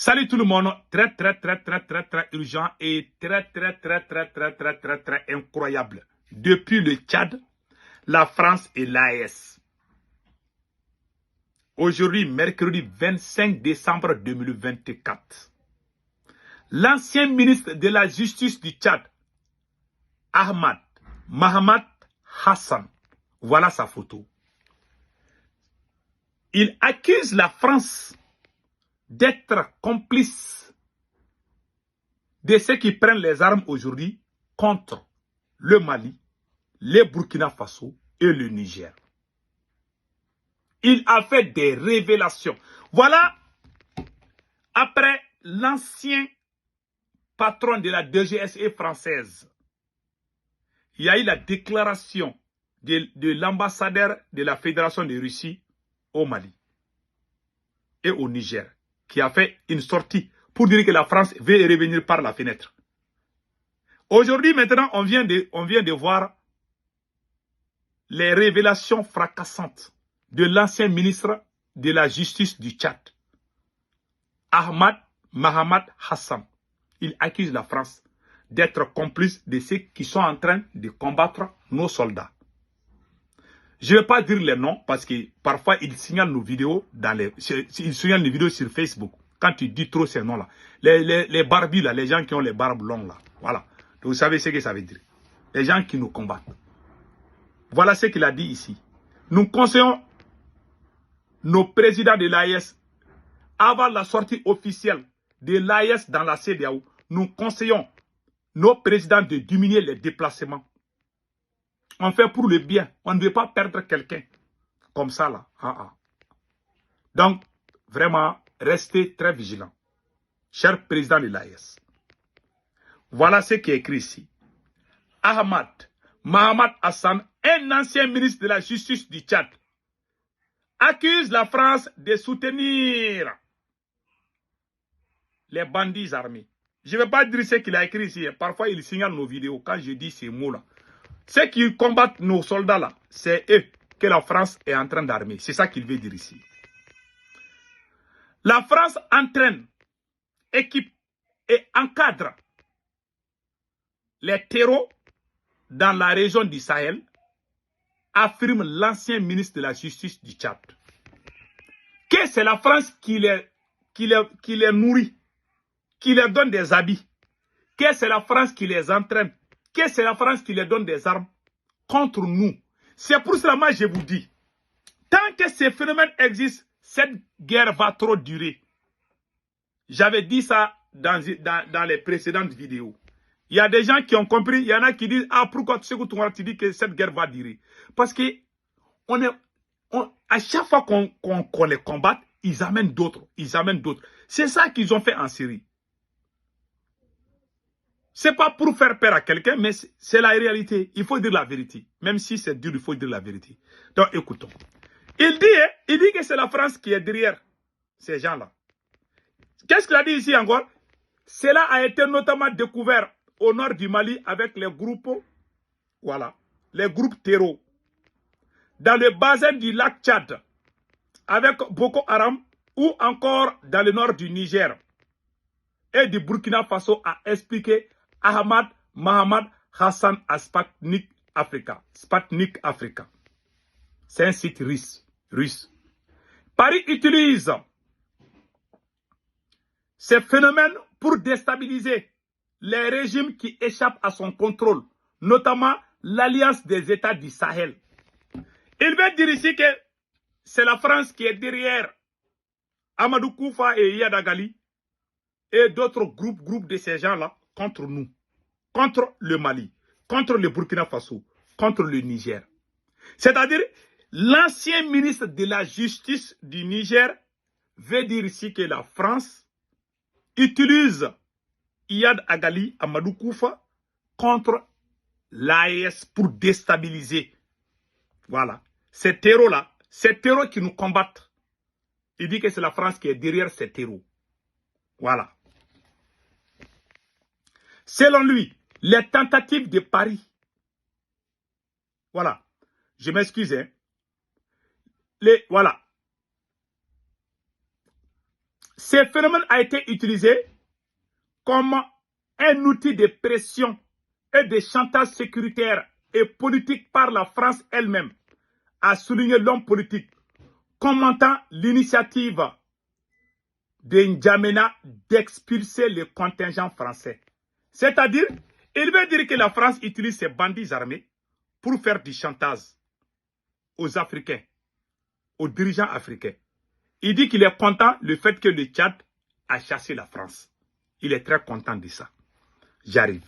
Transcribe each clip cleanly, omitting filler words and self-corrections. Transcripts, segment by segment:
Salut tout le monde, très urgent et très incroyable. Depuis le Tchad, la France et l'AES. Aujourd'hui, mercredi 25 décembre 2024, l'ancien ministre de la Justice du Tchad, Ahmad Mahamat Hassan, voilà sa photo. Il accuse la France d'être complice de ceux qui prennent les armes aujourd'hui contre le Mali, le Burkina Faso et le Niger. Il a fait des révélations. Voilà, après l'ancien patron de la DGSE française, il y a eu la déclaration de l'ambassadeur de la Fédération de Russie au Mali et au Niger, qui a fait une sortie pour dire que la France veut revenir par la fenêtre. Aujourd'hui, maintenant, on vient de voir les révélations fracassantes de l'ancien ministre de la Justice du Tchad, Ahmad Mahamat Hassan. Il accuse la France d'être complice de ceux qui sont en train de combattre nos soldats. Je ne vais pas dire les noms parce que parfois ils signalent nos vidéos ils signalent les vidéos sur Facebook. Quand tu dis trop ces noms-là, les barbus là, les gens qui ont les barbes longues là, voilà. Donc, vous savez ce que ça veut dire. Les gens qui nous combattent. Voilà ce qu'il a dit ici. Nous conseillons nos présidents de l'AES, avant la sortie officielle de l'AES dans la CEDEAO, nous conseillons nos présidents de diminuer les déplacements. On fait pour le bien. On ne veut pas perdre quelqu'un comme ça là. Donc, vraiment, restez très vigilants. Cher président de l'AES. Voilà ce qui est écrit ici. Ahmad Mahamat Hassan, un ancien ministre de la Justice du Tchad, accuse la France de soutenir les bandits armés. Je ne vais pas dire ce qu'il a écrit ici. Parfois, il signale nos vidéos quand je dis ces mots-là. Ceux qui combattent nos soldats là, c'est eux que la France est en train d'armer. C'est ça qu'il veut dire ici. La France entraîne, équipe et encadre les terreaux dans la région du Sahel, affirme l'ancien ministre de la Justice du Tchad. Que c'est la France qui les nourrit, qui leur donne des habits, que c'est la France qui les entraîne, que c'est la France qui les donne des armes contre nous. C'est pour cela que je vous dis, tant que ces phénomènes existent, cette guerre va trop durer. J'avais dit ça dans les précédentes vidéos. Il y a des gens qui ont compris, il y en a qui disent, ah pourquoi tu dis que cette guerre va durer? Parce que à chaque fois qu'on les combat, ils amènent d'autres, C'est ça qu'ils ont fait en Syrie. C'est pas pour faire peur à quelqu'un, mais c'est la réalité. Il faut dire la vérité. Même si c'est dur, il faut dire la vérité. Donc, écoutons. Il dit que c'est la France qui est derrière ces gens-là. Qu'est-ce qu'il a dit ici encore? Cela a été notamment découvert au nord du Mali avec les groupes, voilà, les groupes terreaux. Dans le bassin du lac Tchad, avec Boko Haram, ou encore dans le nord du Niger et du Burkina Faso, a expliqué Ahmad Mahamat Hassan à Sputnik Africa. Sputnik Africa. C'est un site russe. Paris utilise ces phénomènes pour déstabiliser les régimes qui échappent à son contrôle, notamment l'Alliance des États du Sahel. Il veut dire ici que c'est la France qui est derrière Amadou Koufa et Yadagali et d'autres groupes de ces gens-là contre nous, contre le Mali, contre le Burkina Faso, contre le Niger. C'est-à-dire, l'ancien ministre de la Justice du Niger veut dire ici que la France utilise Iyad Agali, Amadou Koufa, contre l'AES pour déstabiliser. Voilà. Ces terreaux-là, ces terreaux qui nous combattent, il dit que c'est la France qui est derrière ces terreaux. Voilà. Selon lui, les tentatives de Paris, voilà, je m'excuse, hein. Voilà. Ce phénomène a été utilisé comme un outil de pression et de chantage sécuritaire et politique par la France elle-même, a souligné l'homme politique, commentant l'initiative de N'Djamena d'expulser les contingents français. C'est-à-dire, il veut dire que la France utilise ses bandits armés pour faire du chantage aux Africains, aux dirigeants africains. Il dit qu'il est content du fait que le Tchad a chassé la France. Il est très content de ça. J'arrive.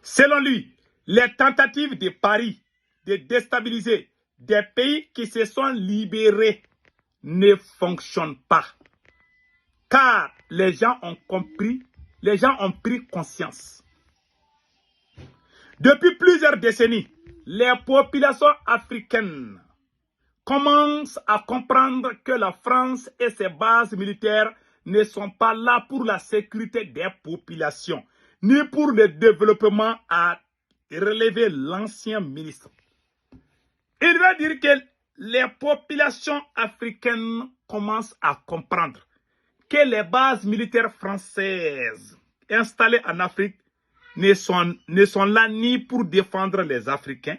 Selon lui, les tentatives de Paris de déstabiliser des pays qui se sont libérés ne fonctionnent pas. Car les gens ont compris, les gens ont pris conscience. Depuis plusieurs décennies, les populations africaines commencent à comprendre que la France et ses bases militaires ne sont pas là pour la sécurité des populations, ni pour le développement, a relevé l'ancien ministre. Il veut dire que les populations africaines commencent à comprendre que les bases militaires françaises installées en Afrique ne sont là ni pour défendre les Africains,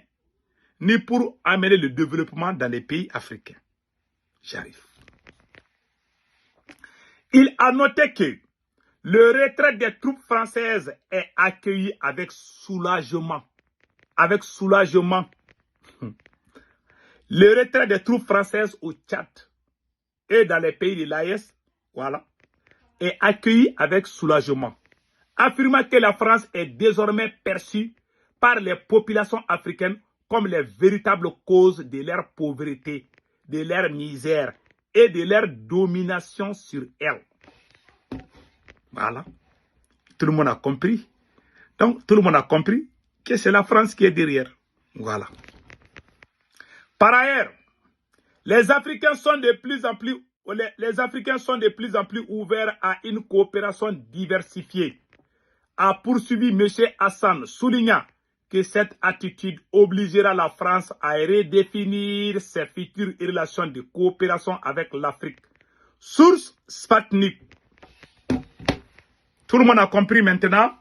ni pour amener le développement dans les pays africains. J'arrive. Il a noté que le retrait des troupes françaises est accueilli avec soulagement. Avec soulagement. Le retrait des troupes françaises au Tchad et dans les pays de l'AES, voilà, est accueilli avec soulagement, affirmant que la France est désormais perçue par les populations africaines comme les véritables causes de leur pauvreté, de leur misère et de leur domination sur elles. Voilà. Tout le monde a compris. Donc, tout le monde a compris que c'est la France qui est derrière. Voilà. Par ailleurs, les Africains sont de plus en plus ouverts à une coopération diversifiée, a poursuivi M. Hassan, soulignant que cette attitude obligera la France à redéfinir ses futures relations de coopération avec l'Afrique. Source Sputnik. Tout le monde a compris maintenant.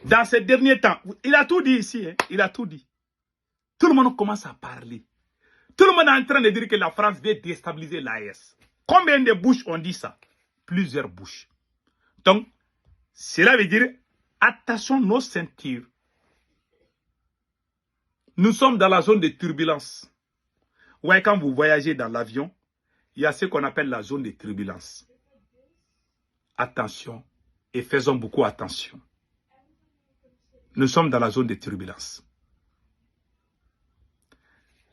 Dans ces derniers temps, il a tout dit ici, hein, il a tout dit. Tout le monde commence à parler. Tout le monde est en train de dire que la France veut déstabiliser l'AES. Combien de bouches ont dit ça? Plusieurs bouches. Donc, cela veut dire, attachons nos ceintures. Nous sommes dans la zone de turbulence. Ouais, quand vous voyagez dans l'avion, il y a ce qu'on appelle la zone de turbulence. Attention, et faisons beaucoup attention. Nous sommes dans la zone de turbulence.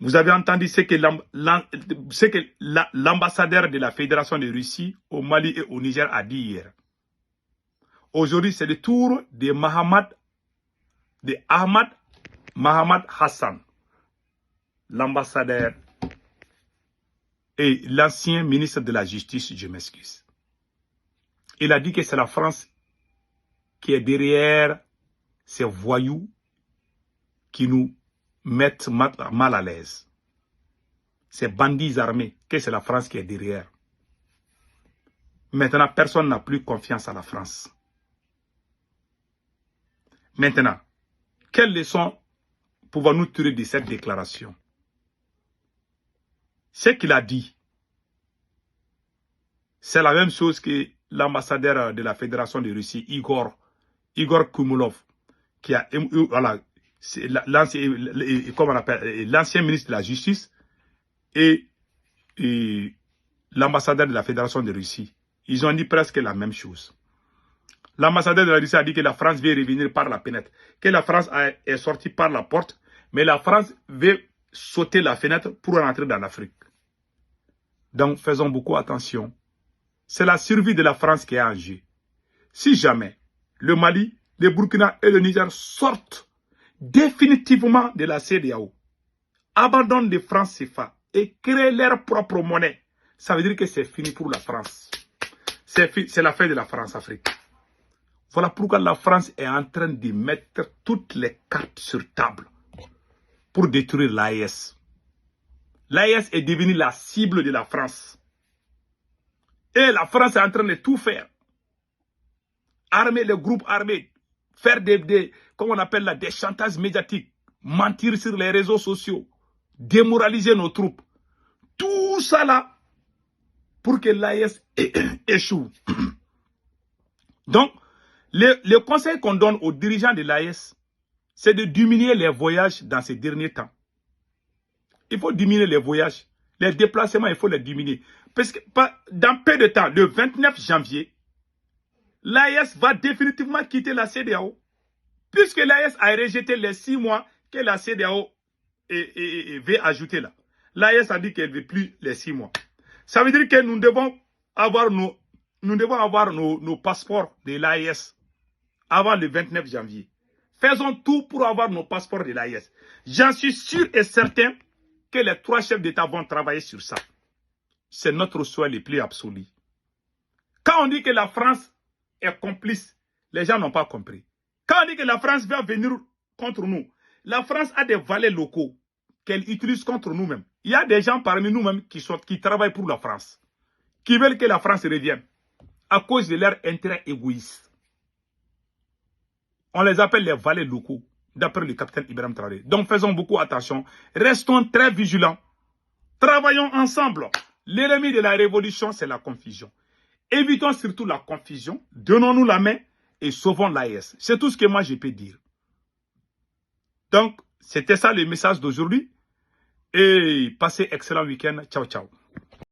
Vous avez entendu ce que l'ambassadeur de la Fédération de Russie au Mali et au Niger a dit hier. Aujourd'hui, c'est le tour de Ahmad Mohamed Hassan, l'ambassadeur et l'ancien ministre de la Justice, je m'excuse. Il a dit que c'est la France qui est derrière ces voyous qui nous mettent mal à l'aise. Ces bandits armés, que c'est la France qui est derrière. Maintenant, personne n'a plus confiance à la France. Maintenant, quelle leçon pouvons-nous tirer de cette déclaration? Ce qu'il a dit, c'est la même chose que l'ambassadeur de la Fédération de Russie, Igor Kumulov, qui a, voilà, l'ancien ministre de la Justice et l'ambassadeur de la Fédération de Russie. Ils ont dit presque la même chose. L'ambassadeur de la Russie a dit que la France veut revenir par la fenêtre, que la France est sortie par la porte, mais la France veut sauter la fenêtre pour rentrer dans l'Afrique. Donc faisons beaucoup attention. C'est la survie de la France qui est en jeu. Si jamais le Mali, le Burkina et le Niger sortent définitivement de la CEDEAO, abandonnent les francs CFA et créent leur propre monnaie, ça veut dire que c'est fini pour la France. C'est la fin de la France-Afrique. Voilà pourquoi la France est en train de mettre toutes les cartes sur table pour détruire l'AES. L'AES est devenue la cible de la France. Et la France est en train de tout faire. Armer les groupes armés, faire comment on appelle là, des chantages médiatiques, mentir sur les réseaux sociaux, démoraliser nos troupes. Tout ça là, pour que l'AES échoue. Donc, le conseil qu'on donne aux dirigeants de l'AES, c'est de diminuer les voyages dans ces derniers temps. Il faut diminuer les voyages. Les déplacements, il faut les diminuer. Parce que dans peu de temps, le 29 janvier, l'AES va définitivement quitter la CEDEAO. Puisque l'AES a rejeté les 6 mois que la CEDEAO veut ajouter là. L'AES a dit qu'elle ne veut plus les 6 mois. Ça veut dire que nous devons avoir nos passeports de l'AES avant le 29 janvier. Faisons tout pour avoir nos passeports de l'AES. J'en suis sûr et certain que les 3 chefs d'État vont travailler sur ça. C'est notre souhait le plus absolu. Quand on dit que la France est complice, les gens n'ont pas compris. Quand on dit que la France va venir contre nous, la France a des valets locaux qu'elle utilise contre nous-mêmes. Il y a des gens parmi nous-mêmes qui travaillent pour la France, qui veulent que la France revienne à cause de leur intérêt égoïste. On les appelle les valets locaux, d'après le capitaine Ibrahim Traoré. Donc faisons beaucoup attention, restons très vigilants, travaillons ensemble. L'ennemi de la révolution, c'est la confusion. Évitons surtout la confusion, donnons-nous la main et sauvons l'AES. C'est tout ce que moi je peux dire. Donc, c'était ça le message d'aujourd'hui. Et passez excellent week-end. Ciao, ciao.